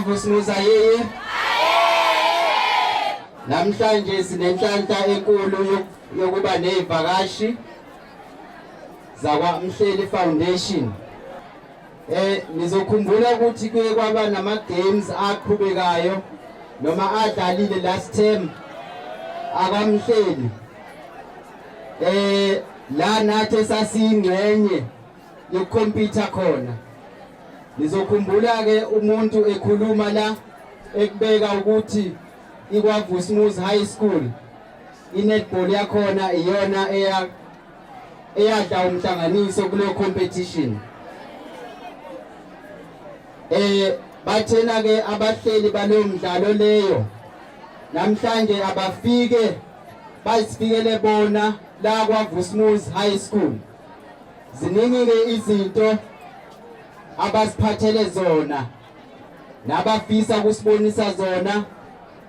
KwaVusumuzi ayeye. Namhlanje sinenhlanhla enkulu yokuba nezivakashi zakwa uMhleli Foundation. Nizokhumbula ukuthi kuye kwaba nama games aqhubekayo noma adlalile last term akaMhleli. La nathi sasingcenye yekhompyutha khona. Nizokhumbula ke umuntu ekhuluma la ekubeka ukuthi iKwaVusumuzi High School inetball yakhona iyona eyadla umhlanganiso kule competition. Bathena ke abahleli baleyo mdlalo leyo namhlanje abafike bazifikele bona la KwaVusumuzi High School. Ziningi ke izinto abasiphathele zona nabafisa kusibonisa zona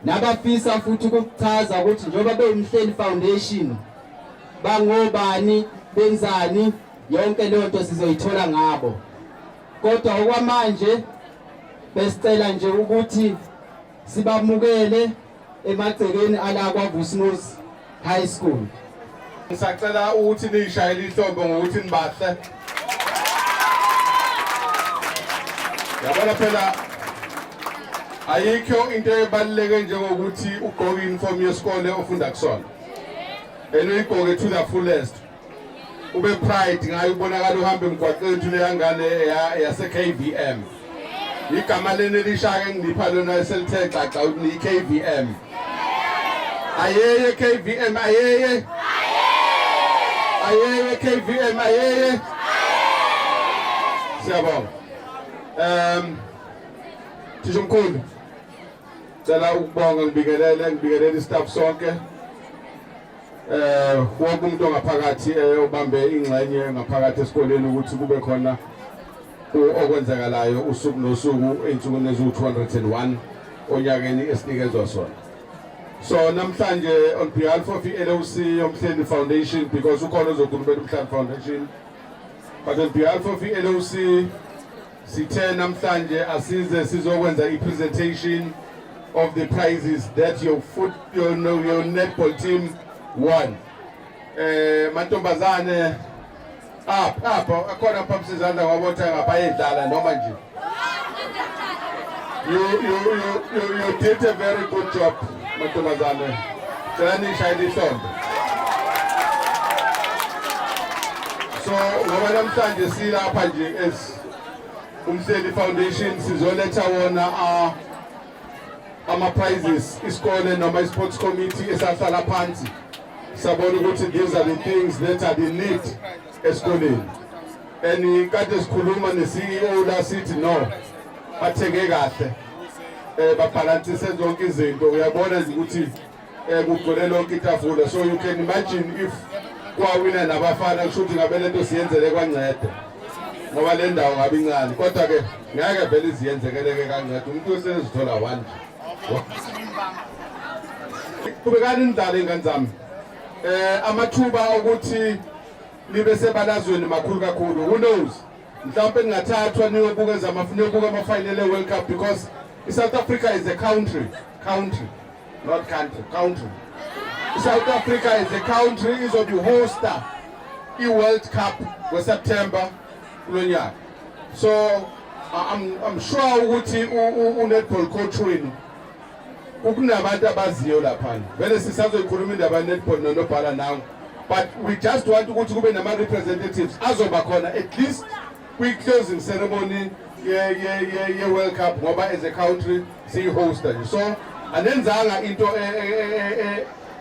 nabafisa futhi ukuchaza ukuthi njoba beUMhleli Foundation bangobani benzani yonke leyo nto sizoyithola ngabo. Kodwa okwamanje besicela nje ukuthi sibamukele emagcekeni ala KwaVusumuzi High School. Ngisacela ukuthi nishayele ihlombe ngokuthi nibahle. Yabona phela ayikho into ebaluleke njengokuthi ugqoke uniform yesikole ofunda kusona. Uyigqoke to the fullest. Ube pride ngayo ubonakala uhambe emgwaqeni thule yangane yase KVM. Igama leni lishaka engipha lona eselithe xaxa ukuthi ni KVM. Ayeye KVM ayeye. Ayeye KVM ayeye. Siyabonga. Tishomkhulu. Cela ukubonga ngibingelele istaff sonke. Wonke umuntu ongaphakathi obambe ingxenye ngaphakathi esikoleni ukuthi kube khona okwenzakalayo usuku nosuku einsukwini ezu201 onyakeni esinikezwe sona. So namhlanje on behalf of LOC uMhleli Foundation, because ukhona ozokhulumela uMhleli Foundation, but on behalf of LOC sithe namhlanje asize sizokwenza i-presentation of the prizes that your netball team won. Mantombazane akhona phambi sizandla ngabotha ngapha edlala noma nje. You did a very good job, mantombazane. Cela nishayele ihlombe. So ngoba namhlanje silapha nje as uMhleli Foundation sizoletha wona ama prizes isikole noma isports committee esahlala phansi sabona ukuthi these are the things that are the need esikoleni. And kade sikhuluma ne-CEO la sithi no bathenge kahle babalansise zonke izinto. Uyabona nje ukuthi kugcwele lonke itafula. So you can imagine if kwawina nabafana kusho ukuthi ngabe lento siyenzele kwancede ngoba le ndawo ngabe incane. Kodwa ke ngeke vele iziyenzekeleke kancede umuntu usezithola one. Kubekani indalo ingane zami amathuba ukuthi libe sebalazweni makhulu kakhulu. Who knows, mhlawumbe ningathathwa niyobuka ama-final e-World Cup, because South Africa is a country, not country. South Africa is a country izobe-hosta i-World Cup ngoSeptember kulo nyaka. So I'm sure ukuthi u-netball coach wenu ukunabantu abaziyo lapha. Vele sisazoyikhuluma indaba netball nonobhala nawo, but we just want ukuthi kube nama representatives azoba khona at least kwi-closing ceremony ye-World Cup ngoba as a country siyi-hosta nje. So anenzanga into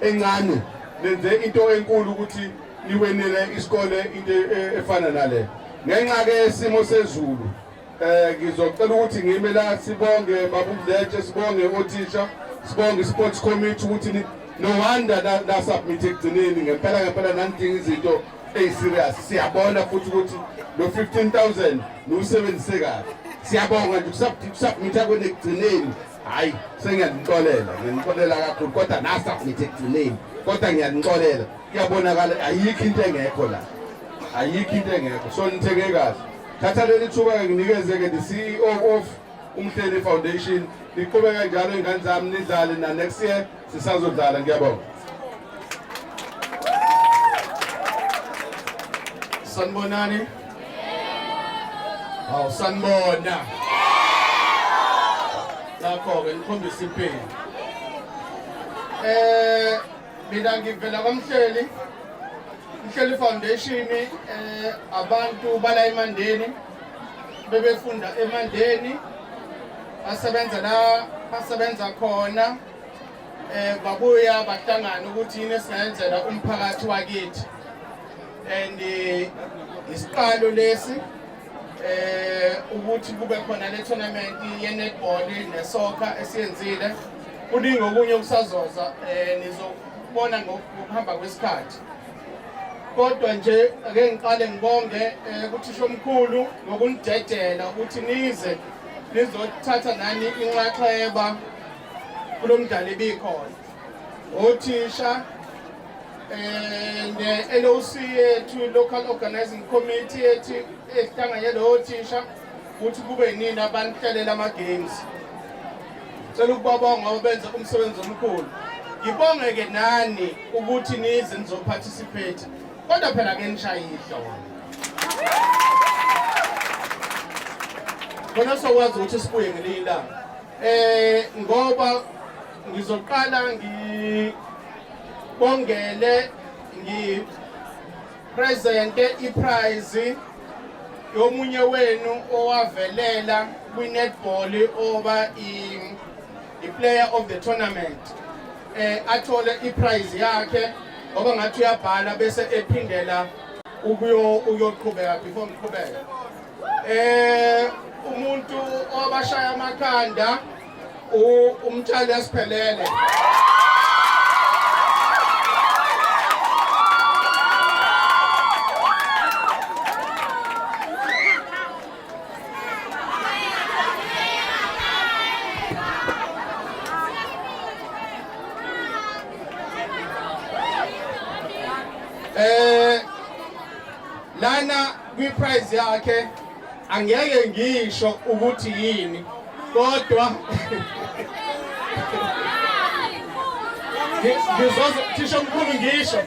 encane, nenze into enkulu ukuthi niwenele isikole into efana nale. Ngenxa ke isimo sezulu ngizocela ukuthi ngime la sibonge babuMdletshe, sibonge othisha, sibonge sports committee ukuthi no wonder na submit ekugcineni ngempela nanidinga izinto serious. Siyabona futhi ukuthi lo 15,000 nusebenzise kahle. Siyabonga nje ukusubmita kwenu ekugcineni. Hayi ngiyanixolela kakhulu, kodwa na submit ekugcineni. Kodwa ngiyanixolela kuyabonakala ayikho into engekho la. Ayikho into engekho. So nithenge kahle. Thatha leli thuba nginikeze ke the CEO of uMhleli Foundation. Niqhubeka njalo ingane zami nidlale na next year sisazodlala ngiyabonga. Sanibonani? Hawu sanibona. Lapho-ke ngikhombisa impilo. Mina ngivela kwaMhleli. uMhleli Foundation abantu bala eMandeni bebefunda eMandeni basebenza khona babuya bahlangana ukuthi yini esingenzela umphakathi wakithi and isiqalo lesi ukuthi kube khona le tournament ye netball ne soccer esiyenzile kuningi okunye ukusazoza nizobona ngokuhamba kwesikhathi. Kodwa nje ake ngiqale ngibonge kuthisha omkhulu ngokunidedela ukuthi nize nizothatha nani inxaxheba kulo mdlalo ebikhona. Othisha ne-LOC yethu Local Organizing Committee yethu ehlanganyele othisha ukuthi kube nini abanihlelela ama-games. Cela ukubabonga ngoba benza umsebenzi omkhulu. Ngibonge-ke nani ukuthi nize nizoparticipate. Kodwa phela ke nishaya ihloko. Khona sokwazi ukuthi sibuye ngelinye ilanga. Ngoba ngizoqala ngibongele ngipresente iprize yomunye wenu owavelela kwi-netball oba i-player of the tournament. Athole iprize yakhe ngoba ngathi uyabhala bese ephindela ukuyoqhubeka before ngiqhubeka. Umuntu owabashaya amakhanda umtshali asiphelele. Lana kwi-prize yakhe angeke ngisho ukuthi yini kodwa ngizoza thisha omkhulu ngisho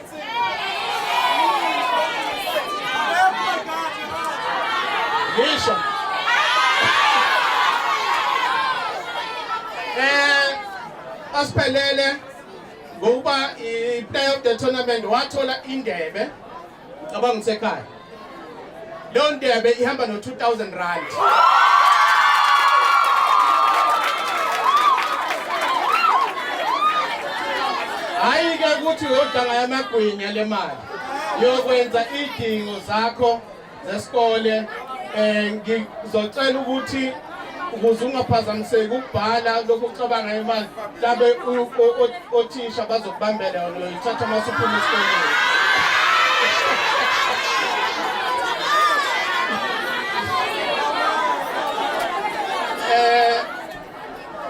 asiphelele ngokuba i-player of the tournament wathola indebe abangisekhaya. Leyo ndebe ihamba no-2,000 rand. Hayi-ke ukuthi uyodlanga yamagwinya le mali yokwenza idingo zakho zesikole. Ngizocela ukuthi ukuze ungaphazamiseki ukubhala lokho ucabanga imali mhlabe othisha bazokubambela yona uyithatha masuphuma esikoleni.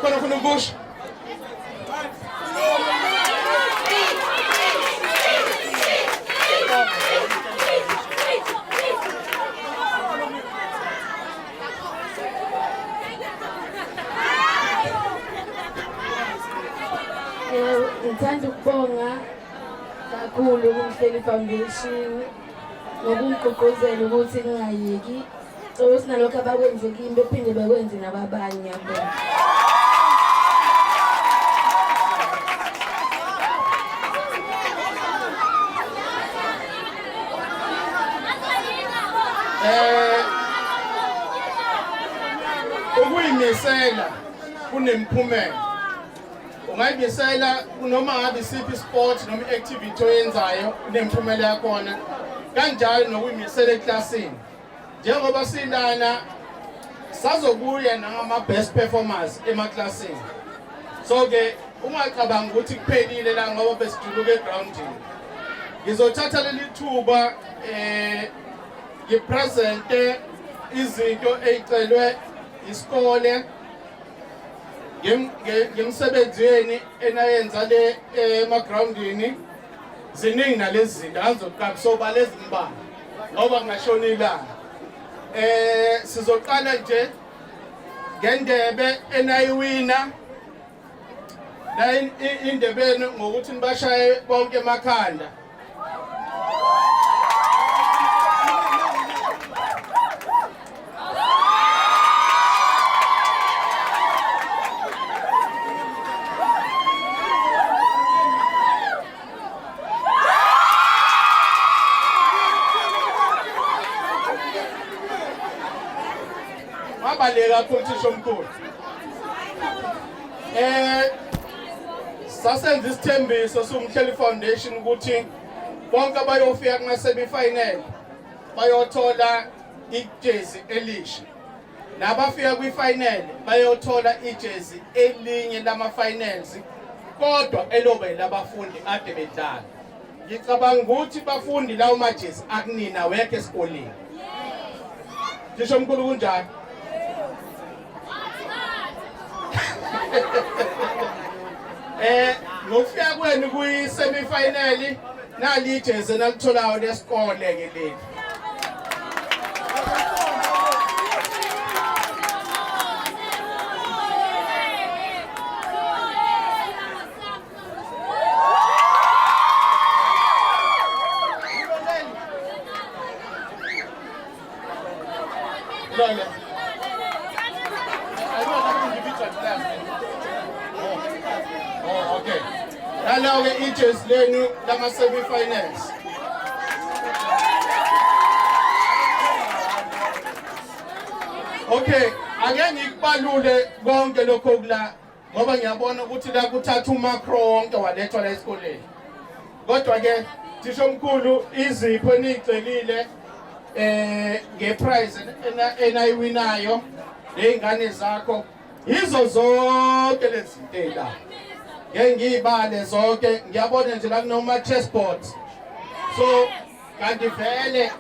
Khona ufuna ukusho? Ngithanda ukubonga kakhulu uMhleli Foundation ngokungigqugquzela ukuthi ngingayeki. So sinalokho abakwenze kimi bephinde bakwenze nababanye ngiyabonga. Ukuyimisela kunemphumela. Ungayimisela noma ngabe isiphi sport noma activity oyenzayo kunemphumela yakhona. Kanjalo nokuyimisela eklasini. Njengoba silana sazobuya nama best performers emaklasini. So ke ungacabanga ukuthi kuphelile la ngoba besiduluka egroundini. Ngizothatha leli thuba ngipresente izinto ezicelwe isikole ngemsebenzini enayenza le emagroundini. Ziningi nalezi zinto angizoqaba soba lezi mbala ngoba ngashona ilanga. Sizoqala nje ngendebe enayiwina la indebeni ngokuthi nibashaye bonke emakhanda. Wabaleka kumthisho omkhulu. Sasenza isithembiso uMhleli Foundation ukuthi bonke abayofika kuma semi-final bayothola ijezi elisha. Nabafika kwi-final bayothola ijezi elinye lama-finals kodwa elobe labafundi ade bedlala. Ngicabanga ukuthi bafundi lawo majezi akunina weke esikoleni. Thisho omkhulu kunjani? Ngofika kwenu kwi-semi-final nali ijezi nalitholayo lesikole ke leli. Okay. Hello, ke ijezi lenu lama semi-finals. Okay, ake ngikubalule konke lokho kula ngoba ngiyabona ukuthi la kuthatha uMacro wonke walethwa la esikoleni. Kodwa ke thisho omkhulu izipho enigcelile ngeprize enayiwinayo lezingane zakho izo zonke lezi zinto la. Ngiyibale zonke ngiyabona nje la kunoma chessboard. So kanti vele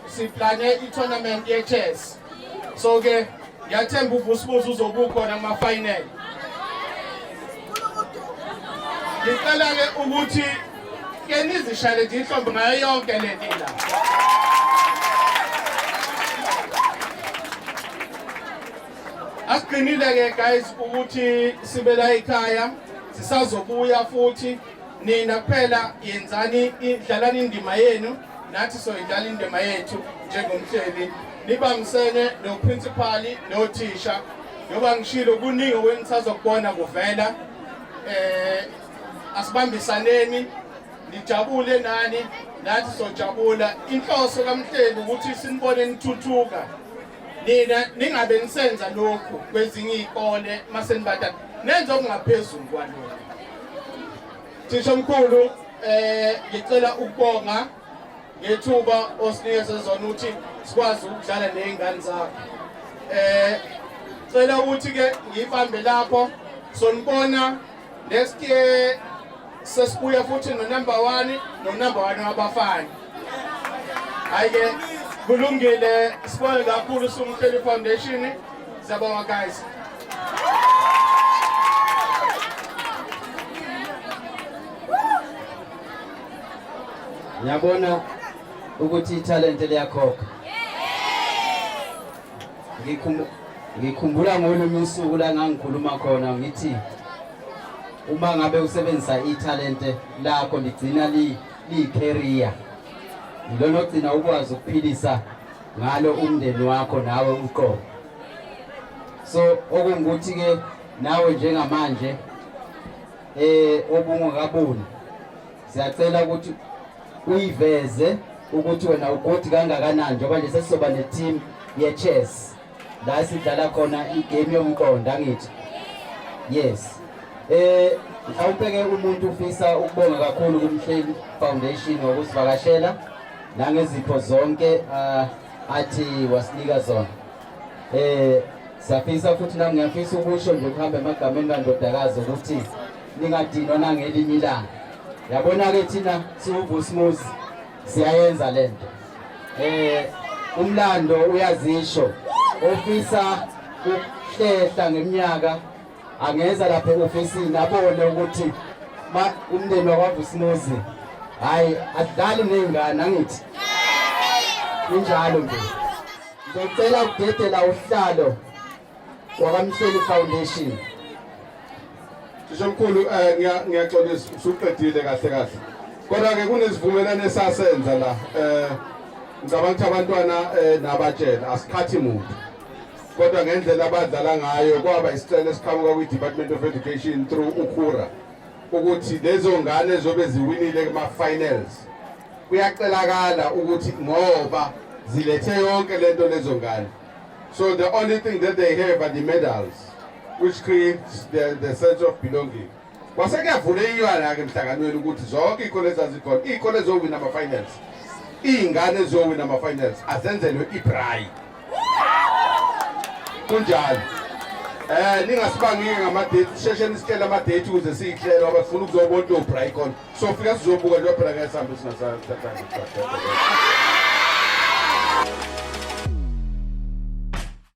si plane i-tournament ye-chess. So ke ngiyathemba uVusumuzi uzobukhona kuma final. Ngicela ke ukuthi ke nizishale nje ihlombe ngayo yonke le nto la. Asiqinile ke guys ukuthi sibe la ekhaya sisazobuya futhi nina kuphela yenzani idlalani indima yenu nathi soyidlala indima yethu njengomhleli nibambisene no principal no teacher ngoba ngishilo kuningi wenisazokubona kuvela asibambisaneni nijabule nani nathi sojabula inhloso kaMhleli ukuthi sinibone nithuthuka nina ningabe nisenza lokho kwezinye izikole masenibada nenze okungaphezulu kwalokho. Thisha omkhulu ngicela ukubonga ngethuba osinikeze zona ukuthi sikwazi ukudlala nezingane zakho. Cela ukuthi ke ngibambe lapho sonibona next year sesibuya futhi no number 1 wabafana. Ayike kulungile sibonge kakhulu uMhleli Foundation. Siyabonga guys. Ngiyabona ukuthi italent liyakhokha. Ngikhumbula ngolunye usuku la ngangikhuluma khona ngithi uma ngabe usebenzisa italent lakho ligcina li-career. Yilona ogcina ukwazi ukuphilisa ngalo umndeni wakho nawe uqobo. So okungukuthi ke nawe njengamanje obungakaboni siyacela ukuthi uyiveze ukuthi wena ugodi kangakanani njengoba nje sesizoba ne-team ye-chess la sidlala khona igame yomqondo angithi. Yes. Mhlawumbe ke umuntu ufisa ukubonga kakhulu kuMhleli Foundation ngokusivakashela nangezipho zonke athi wasinika zona. Siyafisa futhi nami ngiyafisa ukusho nje ukuhamba emagameni kandodakazi ukuthi ningadinwa nangelinye ilanga. Yabona ke thina siwuVusumuzi siyayenza lento. Umlando uyazisho ofisa ukuhlehla ngeminyaka angeza lapha eofisini abone ukuthi umndeni wakwaVusumuzi hayi adlali nezingane angithi injalo nje. Ngicela ukudedela uhlalo wakwaMhleli Foundation. Sishomkhulu ngiyaxolisa usuqedile kahle kahle. Kodwa ke kunesivumelane esasenza la ngicabanga ukuthi abantwana nabatshela asikhathi muntu. Kodwa ngendlela abadlala ngayo kwaba isicelo esiqhamuka kwi-Department of Education through ukhura ukuthi lezo ngane zobe ziwinile kuma-finals. Kuyacelakala ukuthi ngoba zilethe yonke lento lezo ngane. So the only thing that they have are the medals, which creates the sense of belonging. Kwase kuyavulekiyana ke emhlanganweni ukuthi zonke iy'kole ezazikhona, iy'kole ezowina ama-finals, iy'ngane ezowina ama-finals azenzelwe i-braai. Kunjalo. Ningasibangike ngama-date, sisheshe nisitshele ama-date ukuze siyihlele ngoba sifuna ukuzobona lo-braai khona. So fika sizobuka njengoba phela ngeke sihambe singasathathanga.